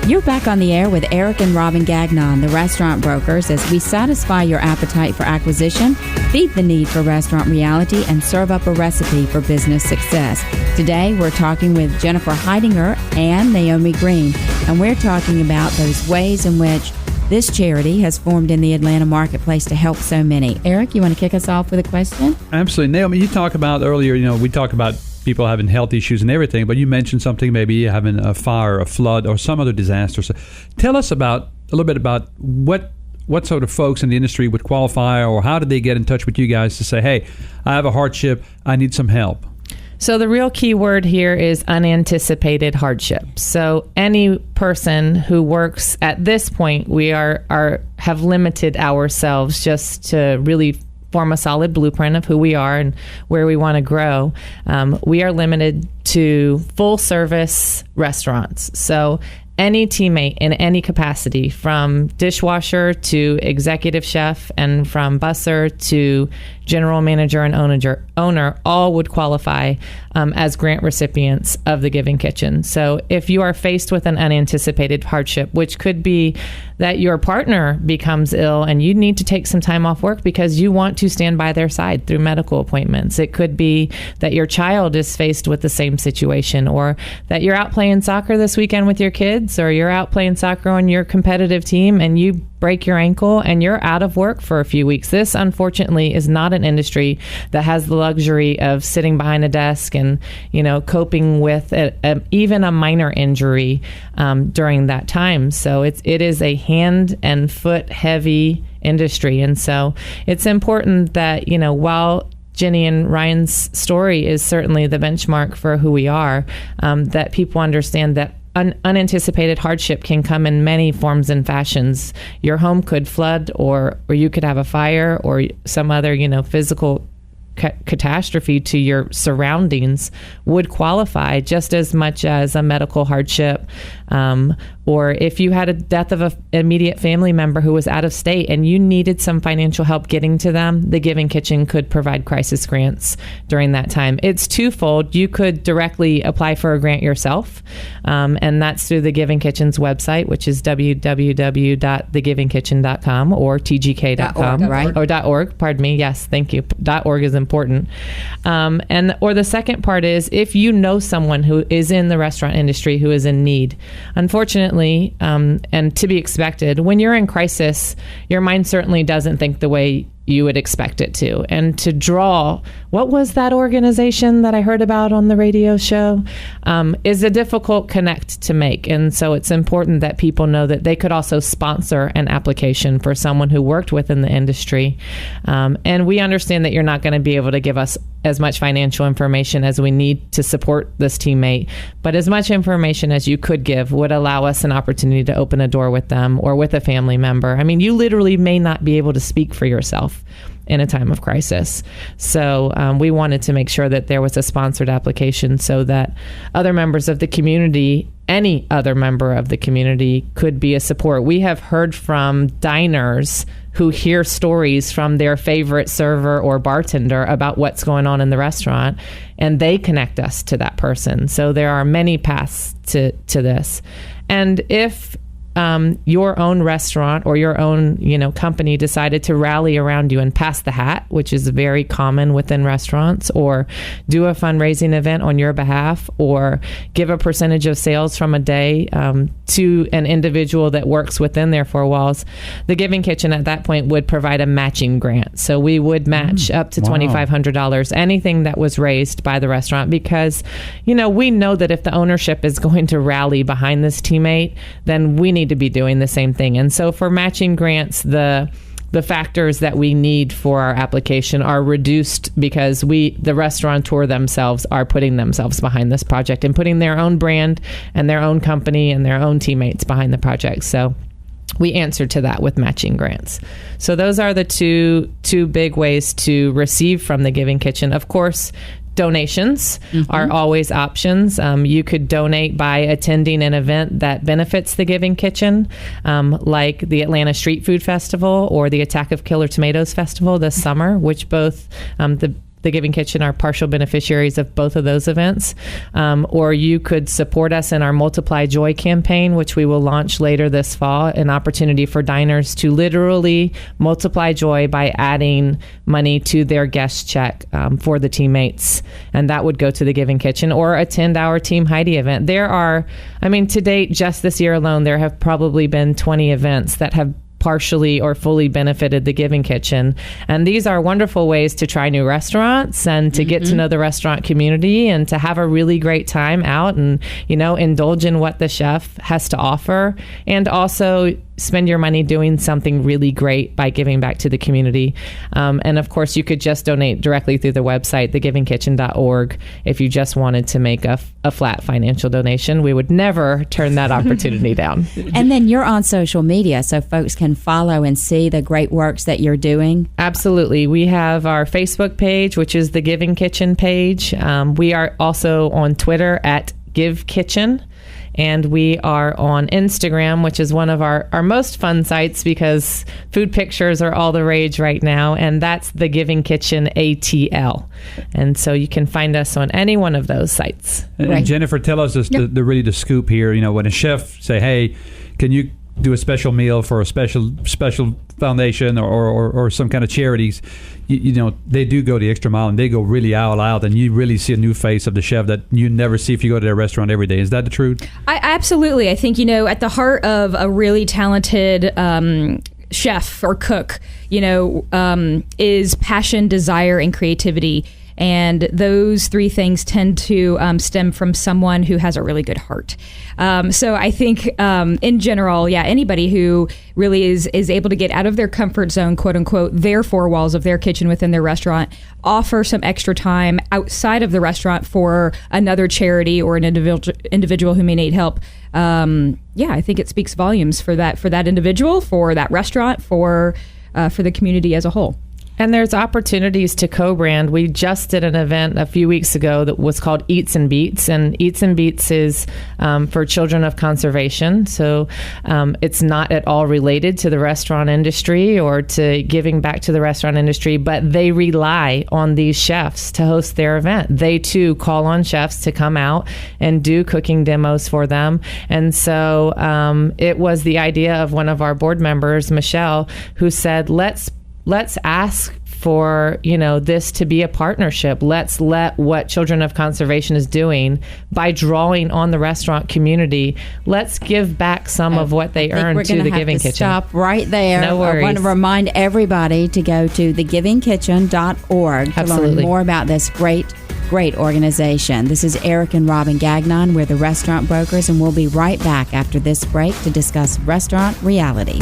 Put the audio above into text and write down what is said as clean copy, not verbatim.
You're back on the air with Eric and Robin Gagnon, the restaurant brokers, as we satisfy your appetite for acquisition, feed the need for restaurant reality, and serve up a recipe for business success. Today, we're talking with Jennifer Heidinger and Naomi Green, and we're talking about those ways in which this charity has formed in the Atlanta marketplace to help so many. Eric, you want to kick us off with a question? Absolutely. Naomi, you talked about earlier, we talk about people having health issues and everything, but you mentioned something, maybe having a fire, a flood, or some other disaster. So tell us a little bit about what sort of folks in the industry would qualify, or how did they get in touch with you guys to say, hey, I have a hardship, I need some help? So the real key word here is unanticipated hardship. So any person who works at this point, we have limited ourselves just to really form a solid blueprint of who we are and where we want to grow. We are limited to full service restaurants. So any teammate in any capacity, from dishwasher to executive chef and from busser to general manager and owner, all would qualify as grant recipients of the Giving Kitchen. So if you are faced with an unanticipated hardship, which could be that your partner becomes ill and you need to take some time off work because you want to stand by their side through medical appointments. It could be that your child is faced with the same situation, or that you're out playing soccer this weekend with your kids, or you're out playing soccer on your competitive team and you break your ankle and you're out of work for a few weeks. This, unfortunately, is not an industry that has the luxury of sitting behind a desk and, coping with even a minor injury during that time. So it is a hand and foot heavy industry. And so it's important that, while Jenny and Ryan's story is certainly the benchmark for who we are, that people understand that unanticipated hardship can come in many forms and fashions. Your home could flood, or you could have a fire, or some other, physical catastrophe to your surroundings would qualify just as much as a medical hardship. Or if you had a death of an immediate family member who was out of state and you needed some financial help getting to them, the Giving Kitchen could provide crisis grants during that time. It's twofold. You could directly apply for a grant yourself, and that's through the Giving Kitchen's website, which is www.thegivingkitchen.com or tgk.com. Right? Or .org, pardon me. Yes, thank you. .org is important. Or the second part is, if you know someone who is in the restaurant industry who is in need. Unfortunately, and to be expected, when you're in crisis, your mind certainly doesn't think the way you would expect it to. And to draw, what was that organization that I heard about on the radio show, is a difficult connect to make. And so it's important that people know that they could also sponsor an application for someone who worked within the industry. And we understand that you're not going to be able to give us as much financial information as we need to support this teammate, but as much information as you could give would allow us an opportunity to open a door with them or with a family member. I mean, you literally may not be able to speak for yourself in a time of crisis. So we wanted to make sure that there was a sponsored application so that other members of the community, any other member of the community, could be a support. We have heard from diners who hear stories from their favorite server or bartender about what's going on in the restaurant, and they connect us to that person. So there are many paths to this. And if your own restaurant or your own, company decided to rally around you and pass the hat, which is very common within restaurants, or do a fundraising event on your behalf, or give a percentage of sales from a day to an individual that works within their four walls, the Giving Kitchen at that point would provide a matching grant. So we would match up to $2,500, anything that was raised by the restaurant, because, we know that if the ownership is going to rally behind this teammate, then we need to be doing the same thing. And so for matching grants, the factors that we need for our application are reduced because the restaurateur themselves are putting themselves behind this project and putting their own brand and their own company and their own teammates behind the project. So we answer to that with matching grants. So those are the two big ways to receive from the Giving Kitchen. Of course, donations are always options. You could donate by attending an event that benefits the Giving Kitchen, like the Atlanta Street Food Festival or the Attack of Killer Tomatoes Festival this summer, which both the the Giving Kitchen are partial beneficiaries of both of those events. Or you could support us in our Multiply Joy campaign, which we will launch later this fall, an opportunity for diners to literally multiply joy by adding money to their guest check for the teammates. And that would go to the Giving Kitchen, or attend our Team Heidi event. There are, to date, just this year alone, there have probably been 20 events that have partially or fully benefited the Giving Kitchen. And these are wonderful ways to try new restaurants and to get to know the restaurant community and to have a really great time out and, indulge in what the chef has to offer, and also spend your money doing something really great by giving back to the community. And of course, you could just donate directly through the website, thegivingkitchen.org, if you just wanted to make a flat financial donation. We would never turn that opportunity down. And then you're on social media, so folks can follow and see the great works that you're doing. Absolutely. We have our Facebook page, which is the Giving Kitchen page. We are also on Twitter at Give Kitchen. And we are on Instagram, which is one of our most fun sites because food pictures are all the rage right now. And that's the Giving Kitchen ATL. And so you can find us on any one of those sites. And Jennifer, tell us the scoop here. When a chef say, hey, can you do a special meal for a special foundation or some kind of charities, they do go the extra mile and they go really all out, and you really see a new face of the chef that you never see if you go to their restaurant every day. Is that the truth? Absolutely. I think, at the heart of a really talented chef or cook, is passion, desire, and creativity. And those three things tend to stem from someone who has a really good heart. So I think in general, anybody who really is able to get out of their comfort zone, quote unquote, their four walls of their kitchen within their restaurant, offer some extra time outside of the restaurant for another charity or an individual who may need help. I think it speaks volumes for that individual, for that restaurant, for the community as a whole. And there's opportunities to co-brand. We just did an event a few weeks ago that was called Eats and Beats. And Eats and Beats is for children of conservation. So it's not at all related to the restaurant industry or to giving back to the restaurant industry, but they rely on these chefs to host their event. They too call on chefs to come out and do cooking demos for them. And so it was the idea of one of our board members, Michelle, who said, let's ask for, this to be a partnership. Let's let what Children of Conservation is doing by drawing on the restaurant community. Let's give back some of what they earn to the Giving Kitchen. Stop right there. No worries. I want to remind everybody to go to thegivingkitchen.org to learn more about this great organization. This is Eric and Robin Gagnon. We're the Restaurant Brokers, and we'll be right back after this break to discuss restaurant reality.